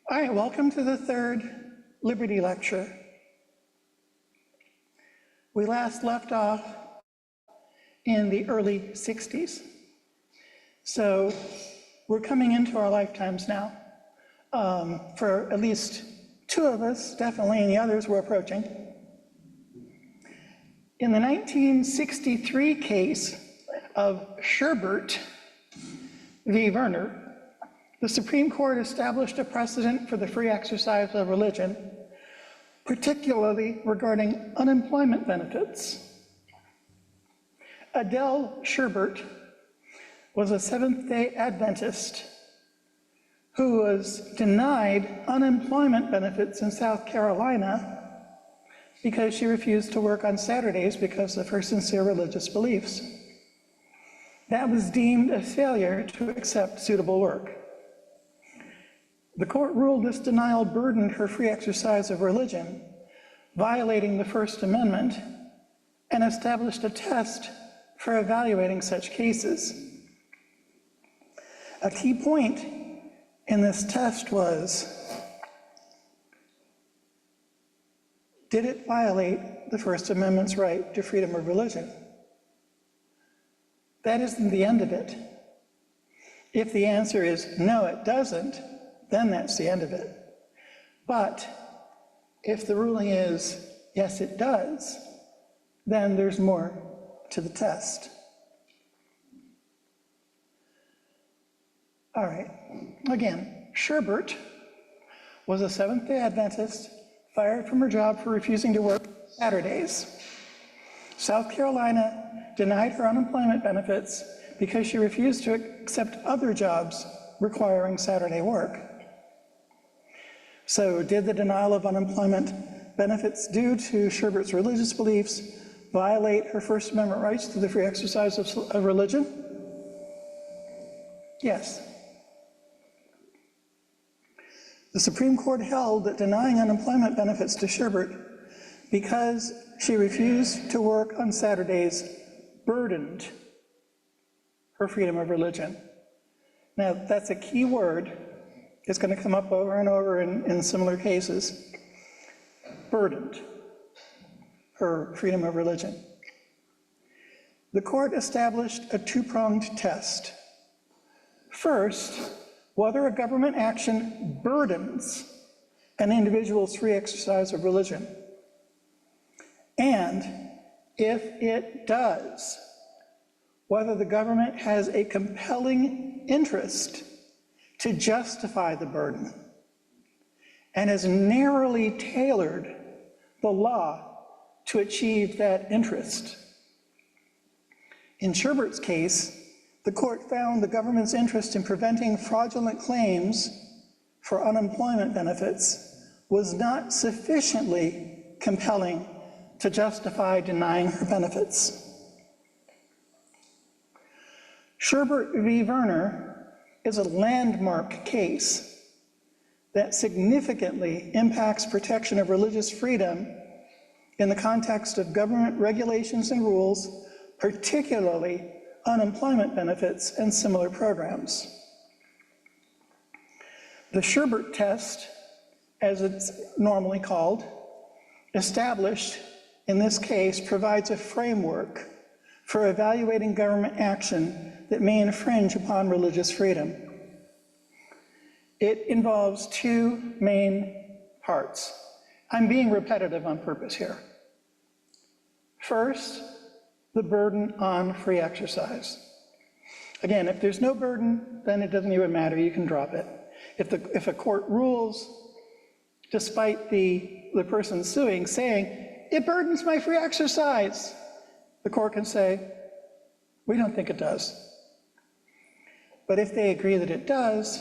All right, welcome to the third Liberty Lecture. We last left off in the early 60s. So we're coming into our lifetimes now. For at least two of us, definitely, and the others we're approaching. In the 1963 case of Sherbert v. Werner, the Supreme Court established a precedent for the free exercise of religion, particularly regarding unemployment benefits. Adele Sherbert was a Seventh-day Adventist who was denied unemployment benefits in South Carolina because she refused to work on Saturdays because of her sincere religious beliefs. That was deemed a failure to accept suitable work. The court ruled this denial burdened her free exercise of religion, violating the First Amendment, and established a test for evaluating such cases. A key point in this test was, did it violate the First Amendment's right to freedom of religion? That isn't the end of it. If the answer is no, it doesn't, then that's the end of it. But if the ruling is yes, it does, then there's more to the test. All right, again, Sherbert was a Seventh-day Adventist fired from her job for refusing to work Saturdays. South Carolina denied her unemployment benefits because she refused to accept other jobs requiring Saturday work. So did the denial of unemployment benefits due to Sherbert's religious beliefs violate her First Amendment rights to the free exercise of religion? Yes. The Supreme Court held that denying unemployment benefits to Sherbert because she refused to work on Saturdays burdened her freedom of religion. Now, that's a key word. It's going to come up over and over in similar cases. Burdened her freedom of religion. The court established a two-pronged test. First, whether a government action burdens an individual's free exercise of religion. And if it does, whether the government has a compelling interest to justify the burden and has narrowly tailored the law to achieve that interest. In Sherbert's case, the court found the government's interest in preventing fraudulent claims for unemployment benefits was not sufficiently compelling to justify denying her benefits. Sherbert v. Werner is a landmark case that significantly impacts protection of religious freedom in the context of government regulations and rules, particularly unemployment benefits and similar programs. The Sherbert test, as it's normally called, established in this case provides a framework for evaluating government action that may infringe upon religious freedom. It involves two main parts. I'm being repetitive on purpose here. First, the burden on free exercise. Again, if there's no burden, then it doesn't even matter, you can drop it. If a court rules, despite the person suing saying, it burdens my free exercise, the court can say, we don't think it does. But if they agree that it does,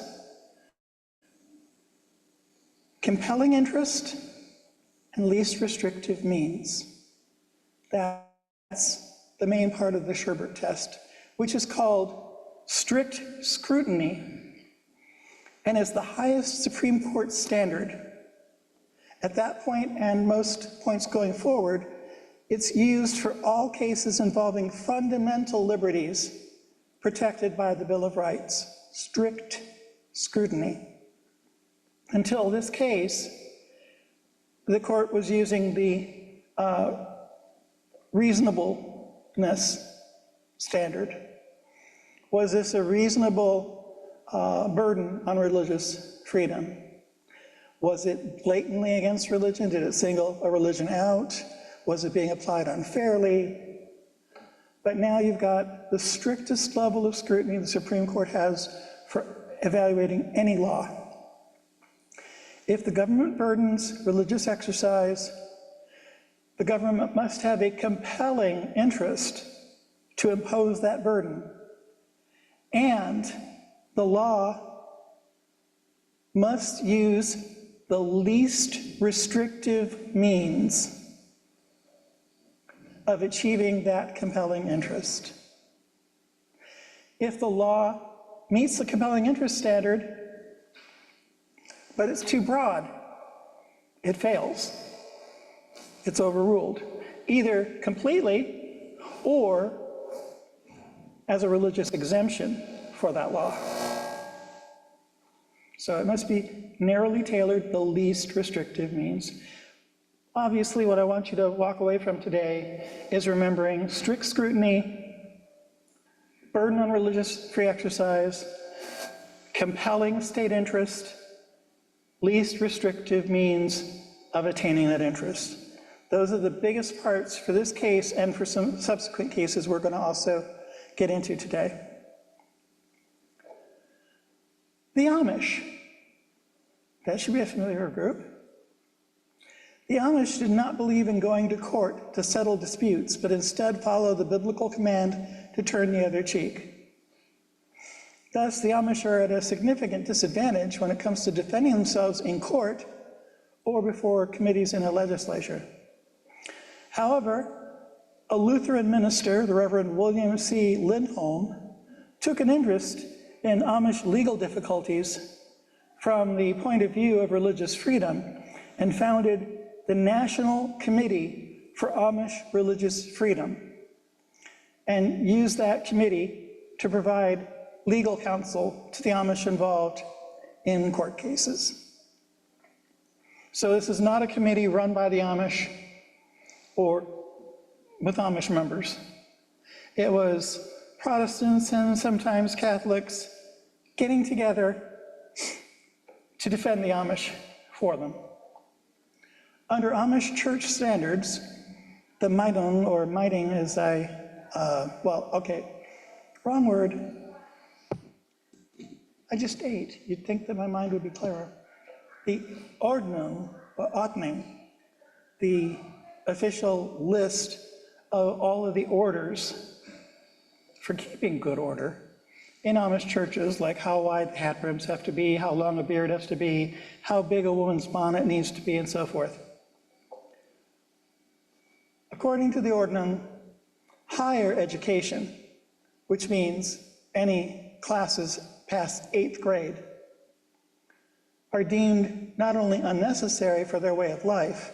compelling interest and least restrictive means. That's the main part of the Sherbert test, which is called strict scrutiny and is the highest Supreme Court standard. At that point and most points going forward, it's used for all cases involving fundamental liberties protected by the Bill of Rights, strict scrutiny. until this case, the court was using the reasonableness standard. Was this a reasonable burden on religious freedom? Was it blatantly against religion? Did it single a religion out? Was it being applied unfairly? But now you've got the strictest level of scrutiny the Supreme Court has for evaluating any law. If the government burdens religious exercise, the government must have a compelling interest to impose that burden. And the law must use the least restrictive means of achieving that compelling interest. If the law meets the compelling interest standard, but it's too broad, it fails. It's overruled, either completely or as a religious exemption for that law. So it must be narrowly tailored, the least restrictive means. Obviously, what I want you to walk away from today is remembering strict scrutiny, burden on religious free exercise, compelling state interest, least restrictive means of attaining that interest. Those are the biggest parts for this case and for some subsequent cases we're going to also get into today. The Amish. That should be a familiar group. The Amish did not believe in going to court to settle disputes, but instead follow the biblical command to turn the other cheek. Thus, the Amish are at a significant disadvantage when it comes to defending themselves in court or before committees in a legislature. However, a Lutheran minister, the Reverend William C. Lindholm, took an interest in Amish legal difficulties from the point of view of religious freedom and founded the National Committee for Amish Religious Freedom and used that committee to provide legal counsel to the Amish involved in court cases. So this is not a committee run by the Amish or with Amish members. It was Protestants and sometimes Catholics getting together to defend the Amish for them. Under Amish church standards, the Maidon, or Miting as wrong word. I just ate. You'd think that my mind would be clearer. The Ordnung, or Ordning, the official list of all of the orders for keeping good order in Amish churches, like how wide the hat brims have to be, how long a beard has to be, how big a woman's bonnet needs to be, and so forth. According to the Ordnung, higher education, which means any classes past 8th grade, are deemed not only unnecessary for their way of life,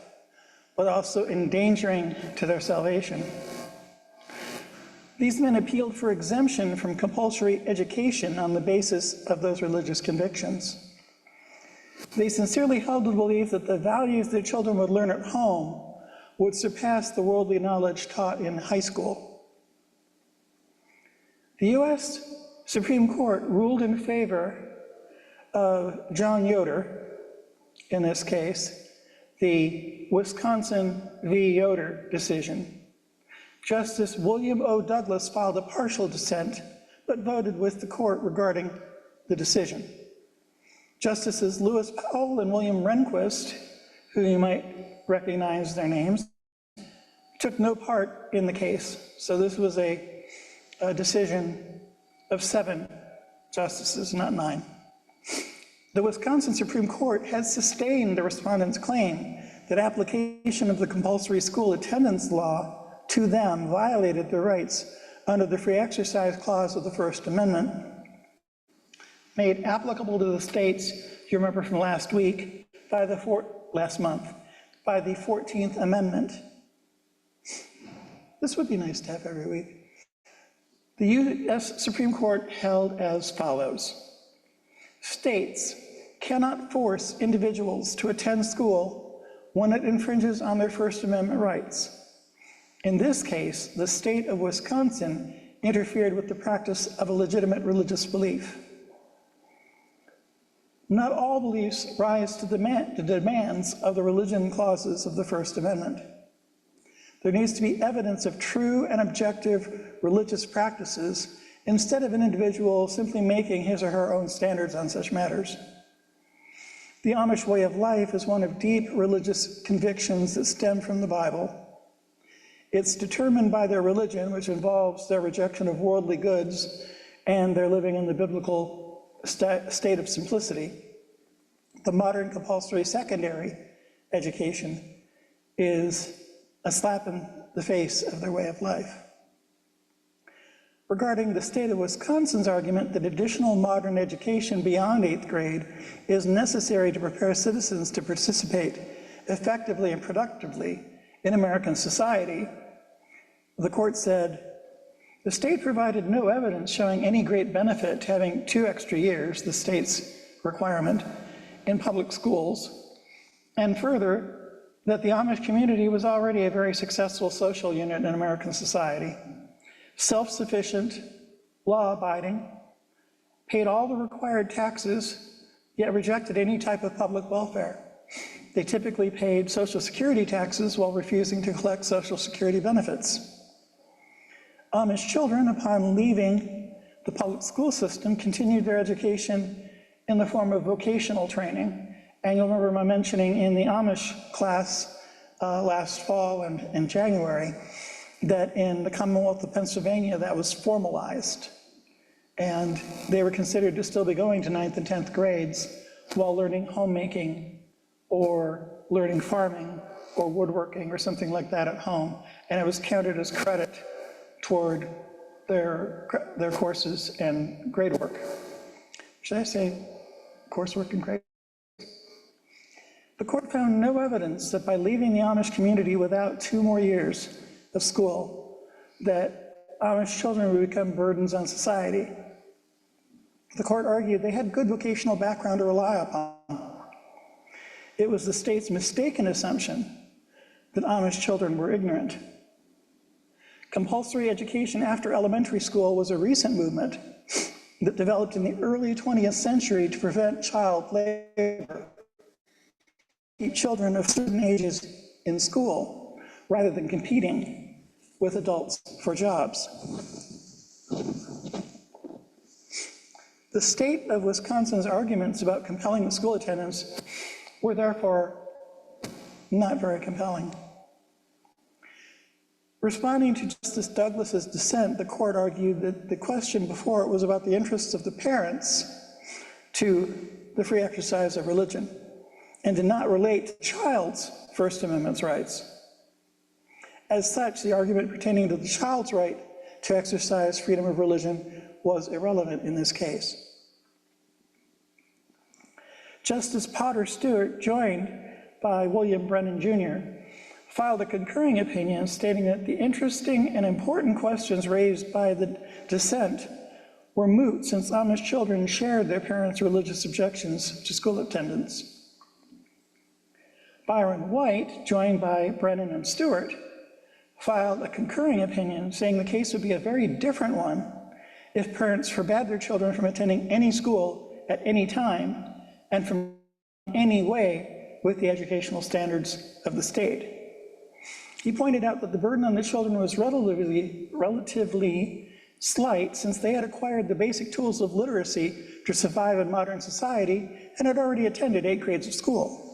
but also endangering to their salvation. These men appealed for exemption from compulsory education on the basis of those religious convictions. They sincerely held the belief that the values their children would learn at home would surpass the worldly knowledge taught in high school. The US Supreme Court ruled in favor of John Yoder, in this case, the Wisconsin v. Yoder decision. Justice William O. Douglas filed a partial dissent, but voted with the court regarding the decision. Justices Lewis Powell and William Rehnquist, who you might recognize their names, took no part in the case. So this was a decision of 7 justices, not 9. The Wisconsin Supreme Court has sustained the respondent's claim that application of the compulsory school attendance law to them violated their rights under the Free Exercise Clause of the First Amendment, made applicable to the states, you remember from last week, last month, by the 14th Amendment. This would be nice to have every week. The US Supreme Court held as follows. States cannot force individuals to attend school when it infringes on their First Amendment rights. In this case, the state of Wisconsin interfered with the practice of a legitimate religious belief. Not all beliefs rise to the demands of the religion clauses of the First Amendment. There needs to be evidence of true and objective religious practices instead of an individual simply making his or her own standards on such matters. The Amish way of life is one of deep religious convictions that stem from the Bible. It's determined by their religion, which involves their rejection of worldly goods and their living in the biblical state of simplicity. The modern compulsory secondary education is a slap in the face of their way of life. Regarding the state of Wisconsin's argument that additional modern education beyond 8th grade is necessary to prepare citizens to participate effectively and productively in American society, the court said, the state provided no evidence showing any great benefit to having 2 extra years, the state's requirement, in public schools, and further, that the Amish community was already a very successful social unit in American society, self-sufficient, law-abiding, paid all the required taxes, yet rejected any type of public welfare. They typically paid Social Security taxes while refusing to collect Social Security benefits. Amish children, upon leaving the public school system, continued their education in the form of vocational training. And you'll remember my mentioning in the Amish class last fall and in January that in the Commonwealth of Pennsylvania that was formalized. And they were considered to still be going to 9th and 10th grades while learning homemaking or learning farming or woodworking or something like that at home. And it was counted as credit toward their courses and grade work. Should I say coursework and grade? The court found no evidence that by leaving the Amish community without 2 more years of school, that Amish children would become burdens on society. The court argued they had good vocational background to rely upon. It was the state's mistaken assumption that Amish children were ignorant. Compulsory education after elementary school was a recent movement that developed in the early 20th century to prevent child labor, keep children of certain ages in school, rather than competing with adults for jobs. The state of Wisconsin's arguments about compelling the school attendance were therefore not very compelling. Responding to Justice Douglas's dissent, the court argued that the question before it was about the interests of the parents to the free exercise of religion and did not relate to the child's First Amendment rights. As such, the argument pertaining to the child's right to exercise freedom of religion was irrelevant in this case. Justice Potter Stewart, joined by William Brennan Jr., filed a concurring opinion stating that the interesting and important questions raised by the dissent were moot since Amish children shared their parents' religious objections to school attendance. Byron White, joined by Brennan and Stewart, filed a concurring opinion saying the case would be a very different one if parents forbade their children from attending any school at any time and from any way with the educational standards of the state. He pointed out that the burden on the children was relatively slight since they had acquired the basic tools of literacy to survive in modern society and had already attended 8 grades of school.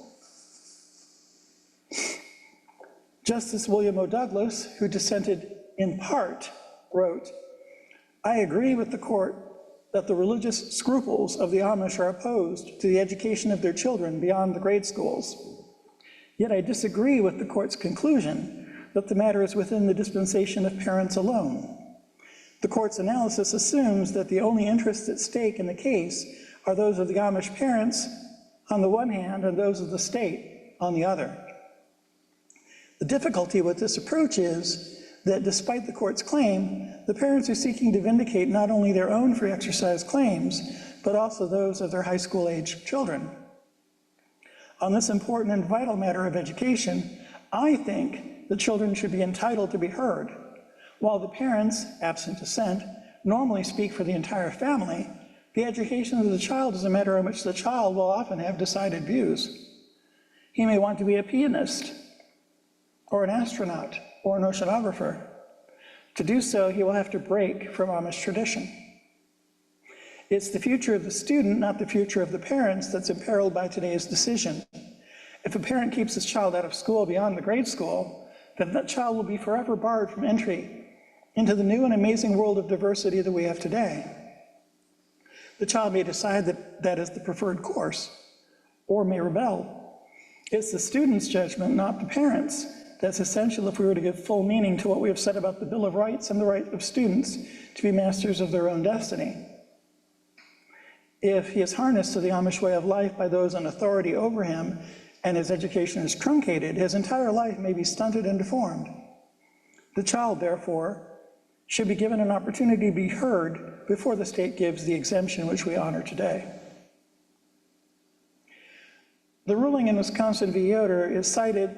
Justice William O. Douglas, who dissented in part, wrote, "I agree with the court that the religious scruples of the Amish are opposed to the education of their children beyond the grade schools. Yet I disagree with the court's conclusion that the matter is within the dispensation of parents alone. The court's analysis assumes that the only interests at stake in the case are those of the Amish parents on the one hand and those of the state on the other. The difficulty with this approach is that despite the court's claim, the parents are seeking to vindicate not only their own free exercise claims, but also those of their high school age children. On this important and vital matter of education, I think the children should be entitled to be heard. While the parents, absent dissent, normally speak for the entire family, the education of the child is a matter in which the child will often have decided views. He may want to be a pianist, or an astronaut, or an oceanographer. To do so, he will have to break from Amish tradition. It's the future of the student, not the future of the parents, that's imperiled by today's decision. If a parent keeps his child out of school beyond the grade school, then that child will be forever barred from entry into the new and amazing world of diversity that we have today. The child may decide that that is the preferred course, or may rebel. It's the student's judgment, not the parents', that's essential if we were to give full meaning to what we have said about the Bill of Rights and the right of students to be masters of their own destiny. If he is harnessed to the Amish way of life by those in authority over him, and his education is truncated, his entire life may be stunted and deformed. The child, therefore, should be given an opportunity to be heard before the state gives the exemption which we honor today. The ruling in Wisconsin v. Yoder is cited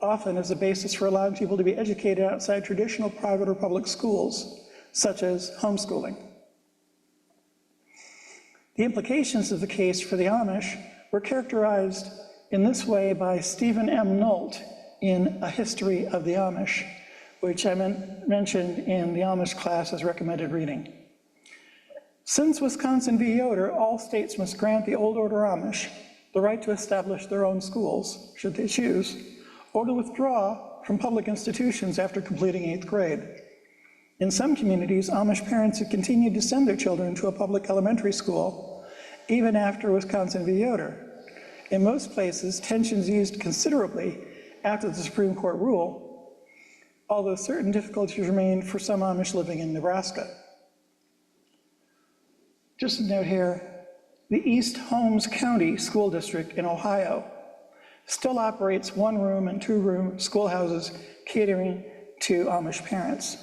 often as a basis for allowing people to be educated outside traditional private or public schools, such as homeschooling. The implications of the case for the Amish were characterized in this way by Stephen M. Nolt in A History of the Amish, which I mentioned in the Amish class as recommended reading. Since Wisconsin v. Yoder, all states must grant the Old Order Amish the right to establish their own schools, should they choose, or to withdraw from public institutions after completing 8th grade. In some communities, Amish parents have continued to send their children to a public elementary school, even after Wisconsin v. Yoder. In most places, tensions eased considerably after the Supreme Court rule, although certain difficulties remained for some Amish living in Nebraska. Just a note here, the East Holmes County School District in Ohio still operates one-room and two-room schoolhouses catering to Amish parents.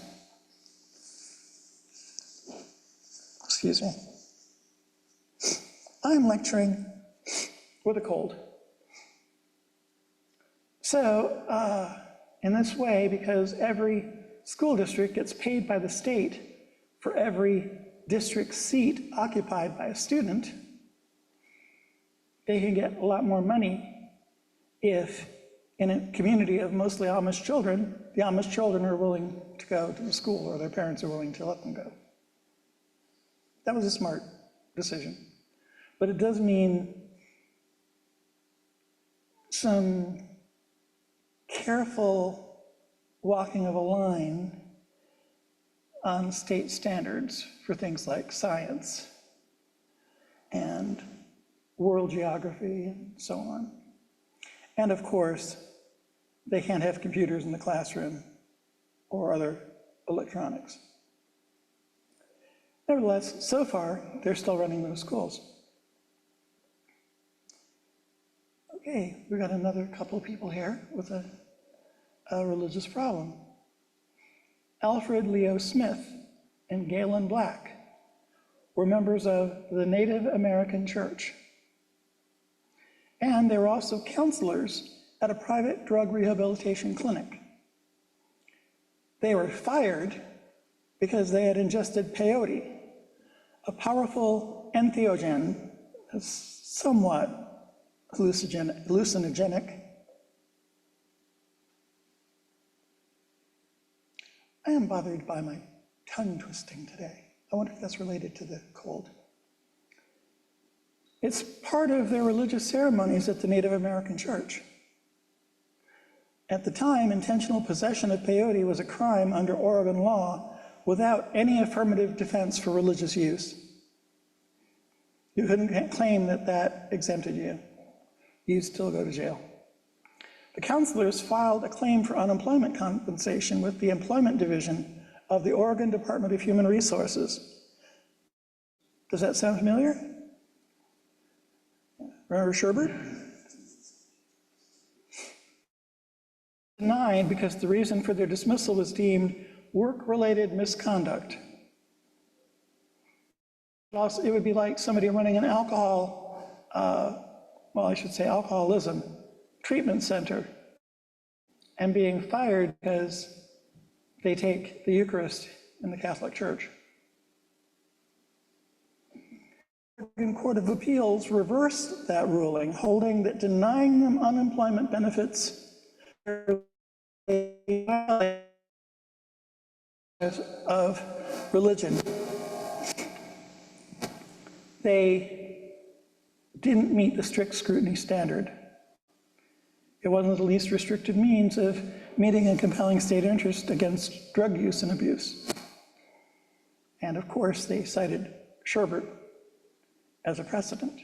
Excuse me. I'm lecturing with a cold. So, in this way, because every school district gets paid by the state for every district seat occupied by a student, they can get a lot more money if, in a community of mostly Amish children, the Amish children are willing to go to the school, or their parents are willing to let them go. That was a smart decision. But it does mean some careful walking of a line on state standards for things like science and world geography and so on. And of course, they can't have computers in the classroom or other electronics. Nevertheless, so far, they're still running those schools. Okay, we got another couple of people here with a religious problem. Alfred Leo Smith and Galen Black were members of the Native American Church. And they were also counselors at a private drug rehabilitation clinic. They were fired because they had ingested peyote, a powerful entheogen, somewhat hallucinogenic. I am bothered by my tongue twisting today. I wonder if that's related to the cold. It's part of their religious ceremonies at the Native American Church. At the time, intentional possession of peyote was a crime under Oregon law without any affirmative defense for religious use. You couldn't claim that that exempted you. You'd still go to jail. The counselors filed a claim for unemployment compensation with the Employment Division of the Oregon Department of Human Resources. Does that sound familiar? Remember Sherbert? Denied because the reason for their dismissal was deemed work-related misconduct. Also, it would be like somebody running an alcoholism treatment center and being fired because they take the Eucharist in the Catholic Church. The Oregon Court of Appeals reversed that ruling, holding that denying them unemployment benefits of religion. They didn't meet the strict scrutiny standard. It wasn't the least restrictive means of meeting a compelling state interest against drug use and abuse. And of course, they cited Sherbert as a precedent.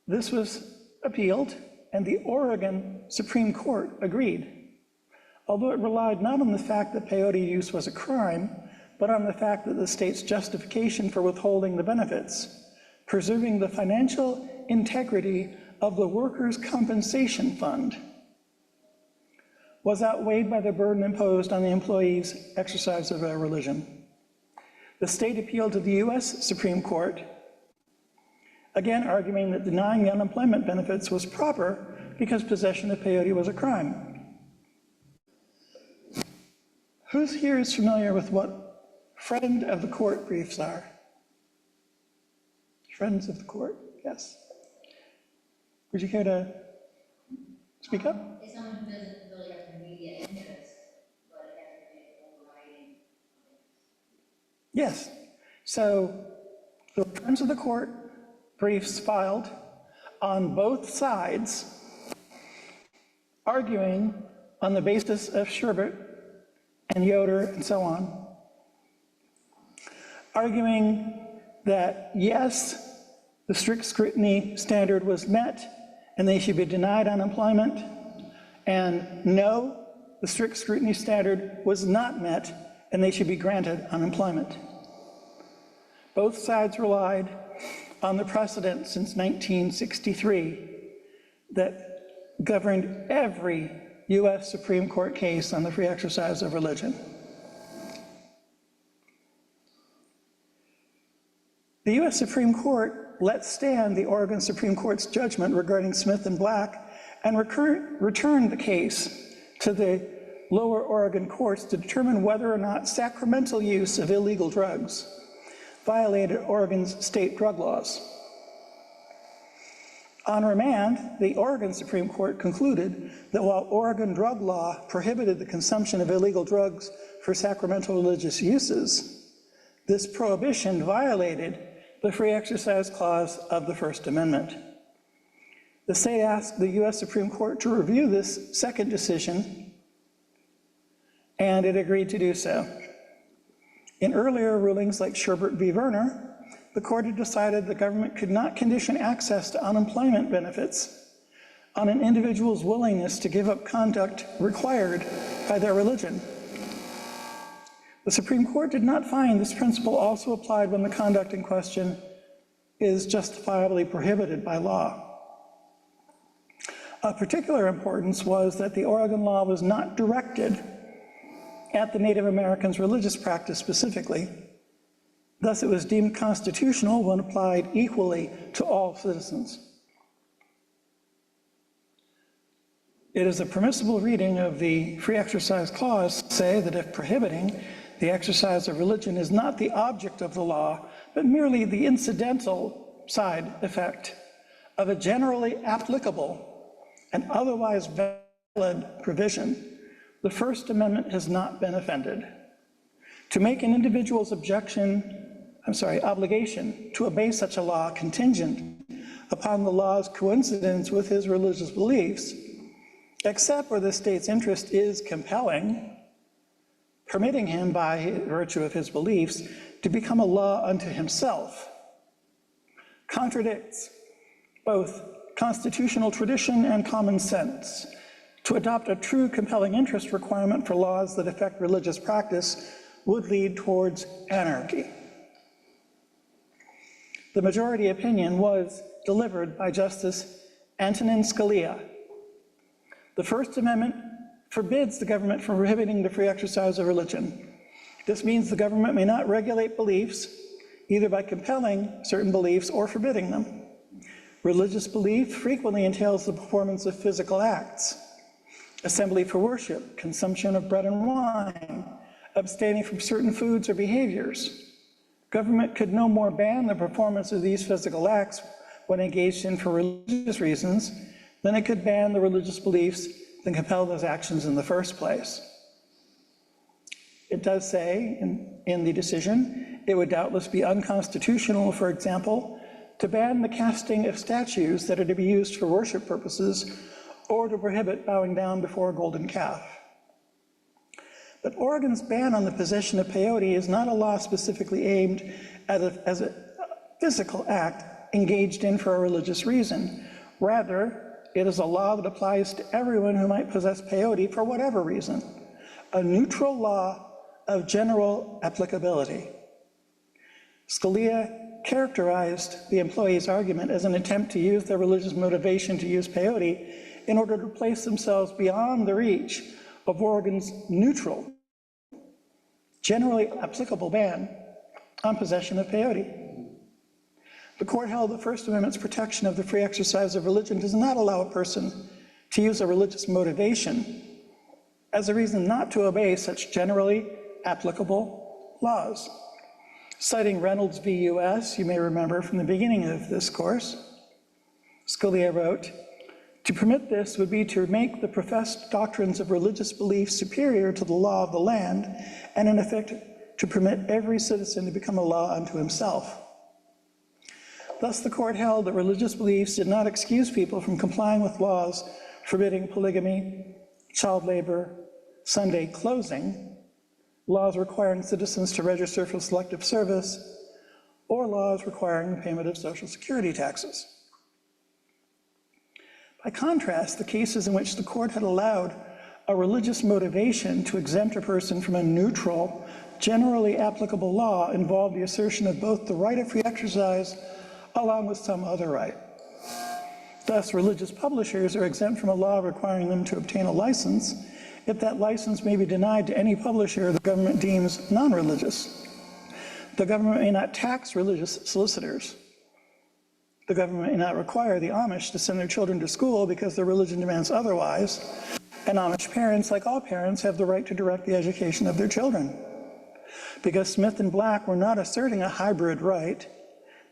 This was appealed, and the Oregon Supreme Court agreed, although it relied not on the fact that peyote use was a crime, but on the fact that the state's justification for withholding the benefits, preserving the financial integrity of the workers' compensation fund, was outweighed by the burden imposed on the employees' exercise of their religion. The state appealed to the US Supreme Court, again arguing that denying the unemployment benefits was proper because possession of peyote was a crime. Who's here is familiar with what friend of the court briefs are? Friends of the court, yes. Would you care to speak up? It's someone who doesn't really have an immediate interest, but it has an overriding. Yes. So the friends of the court briefs filed on both sides, arguing on the basis of Sherbert and Yoder and so on, arguing that yes, the strict scrutiny standard was met and they should be denied unemployment, and no, the strict scrutiny standard was not met and they should be granted unemployment. Both sides relied on the precedent since 1963 that governed every US Supreme Court case on the free exercise of religion. The US Supreme Court let stand the Oregon Supreme Court's judgment regarding Smith and Black and returned the case to the lower Oregon courts to determine whether or not sacramental use of illegal drugs violated Oregon's state drug laws. On remand, the Oregon Supreme Court concluded that while Oregon drug law prohibited the consumption of illegal drugs for sacramental religious uses, this prohibition violated the free exercise clause of the First Amendment. The state asked the US Supreme Court to review this second decision, and it agreed to do so. In earlier rulings like Sherbert v. Verner, the court had decided the government could not condition access to unemployment benefits on an individual's willingness to give up conduct required by their religion. The Supreme Court did not find this principle also applied when the conduct in question is justifiably prohibited by law. Of particular importance was that the Oregon law was not directed at the Native Americans' religious practice specifically. Thus, it was deemed constitutional when applied equally to all citizens. It is a permissible reading of the Free Exercise Clause to say that if prohibiting the exercise of religion is not the object of the law, but merely the incidental side effect of a generally applicable and otherwise valid provision, the First Amendment has not been offended. To make an individual's obligation to obey such a law contingent upon the law's coincidence with his religious beliefs, except where the state's interest is compelling, permitting him by virtue of his beliefs to become a law unto himself, contradicts both constitutional tradition and common sense. To adopt a true compelling interest requirement for laws that affect religious practice would lead towards anarchy. The majority opinion was delivered by Justice Antonin Scalia. The First Amendment forbids the government from prohibiting the free exercise of religion. This means the government may not regulate beliefs, either by compelling certain beliefs or forbidding them. Religious belief frequently entails the performance of physical acts: assembly for worship, consumption of bread and wine, abstaining from certain foods or behaviors. Government could no more ban the performance of these physical acts when engaged in for religious reasons than it could ban the religious beliefs that compel those actions in the first place. It does say in the decision, it would doubtless be unconstitutional, for example, to ban the casting of statues that are to be used for worship purposes or to prohibit bowing down before a golden calf. But Oregon's ban on the possession of peyote is not a law specifically aimed as a physical act engaged in for a religious reason. Rather, it is a law that applies to everyone who might possess peyote for whatever reason, a neutral law of general applicability. Scalia characterized the employee's argument as an attempt to use their religious motivation to use peyote in order to place themselves beyond the reach of Oregon's neutral, generally applicable ban on possession of peyote. The court held the First Amendment's protection of the free exercise of religion does not allow a person to use a religious motivation as a reason not to obey such generally applicable laws. Citing Reynolds v. U.S., you may remember from the beginning of this course, Scalia wrote, "To permit this would be to make the professed doctrines of religious belief superior to the law of the land, and in effect, to permit every citizen to become a law unto himself." Thus, the court held that religious beliefs did not excuse people from complying with laws forbidding polygamy, child labor, Sunday closing, laws requiring citizens to register for selective service, or laws requiring the payment of Social Security taxes. By contrast, the cases in which the court had allowed a religious motivation to exempt a person from a neutral, generally applicable law involved the assertion of both the right of free exercise along with some other right. Thus, religious publishers are exempt from a law requiring them to obtain a license if that license may be denied to any publisher the government deems non-religious. The government may not tax religious solicitors. The government may not require the Amish to send their children to school because their religion demands otherwise, and Amish parents, like all parents, have the right to direct the education of their children. Because Smith and Black were not asserting a hybrid right,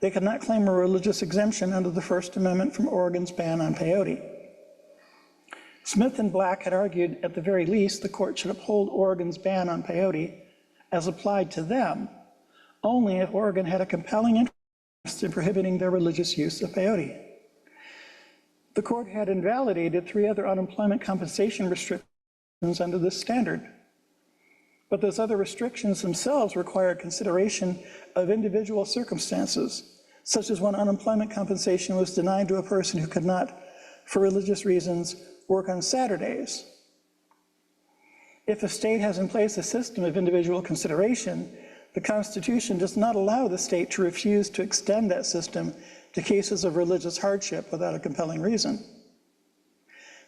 they could not claim a religious exemption under the First Amendment from Oregon's ban on peyote. Smith and Black had argued, at the very least, the court should uphold Oregon's ban on peyote as applied to them, only if Oregon had a compelling interest in prohibiting their religious use of peyote. The court had invalidated 3 other unemployment compensation restrictions under this standard. But those other restrictions themselves required consideration of individual circumstances, such as when unemployment compensation was denied to a person who could not, for religious reasons, work on Saturdays. If a state has in place a system of individual consideration, the Constitution does not allow the state to refuse to extend that system to cases of religious hardship without a compelling reason.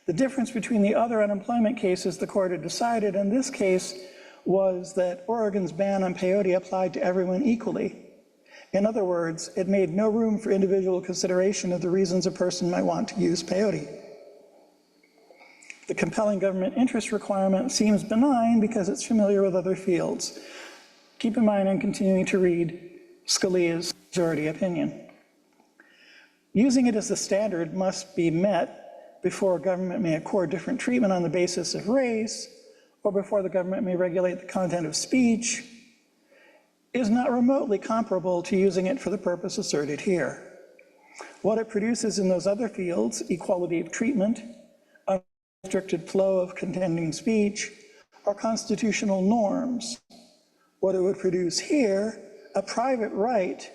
The difference between the other unemployment cases the court had decided in this case was that Oregon's ban on peyote applied to everyone equally. In other words, it made no room for individual consideration of the reasons a person might want to use peyote. The compelling government interest requirement seems benign because it's familiar with other fields. Keep in mind I'm continuing to read Scalia's majority opinion. Using it as the standard must be met before government may accord different treatment on the basis of race, or before the government may regulate the content of speech, is not remotely comparable to using it for the purpose asserted here. What it produces in those other fields, equality of treatment, unrestricted flow of contending speech, are constitutional norms. What it would produce here, a private right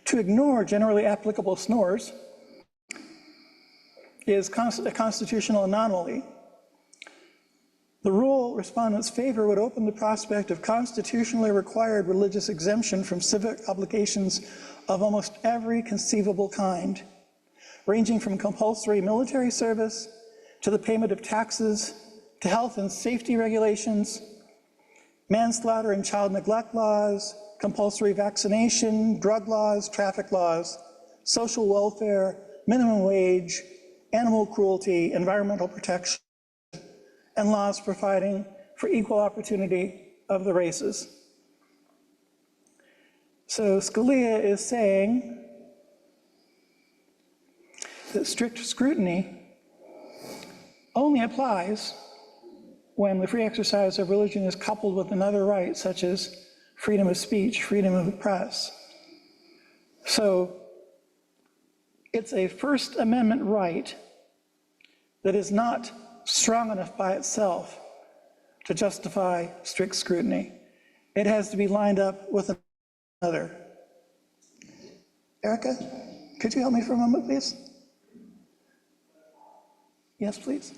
to ignore generally applicable snores, is a constitutional anomaly. The rule respondents favor would open the prospect of constitutionally required religious exemption from civic obligations of almost every conceivable kind, ranging from compulsory military service to the payment of taxes to health and safety regulations, manslaughter and child neglect laws, compulsory vaccination, drug laws, traffic laws, social welfare, minimum wage, animal cruelty, environmental protection, and laws providing for equal opportunity of the races. So Scalia is saying that strict scrutiny only applies when the free exercise of religion is coupled with another right, such as freedom of speech, freedom of the press. So it's a First Amendment right that is not strong enough by itself to justify strict scrutiny. It has to be lined up with another. Erica, could you help me for a moment, please? Yes, please.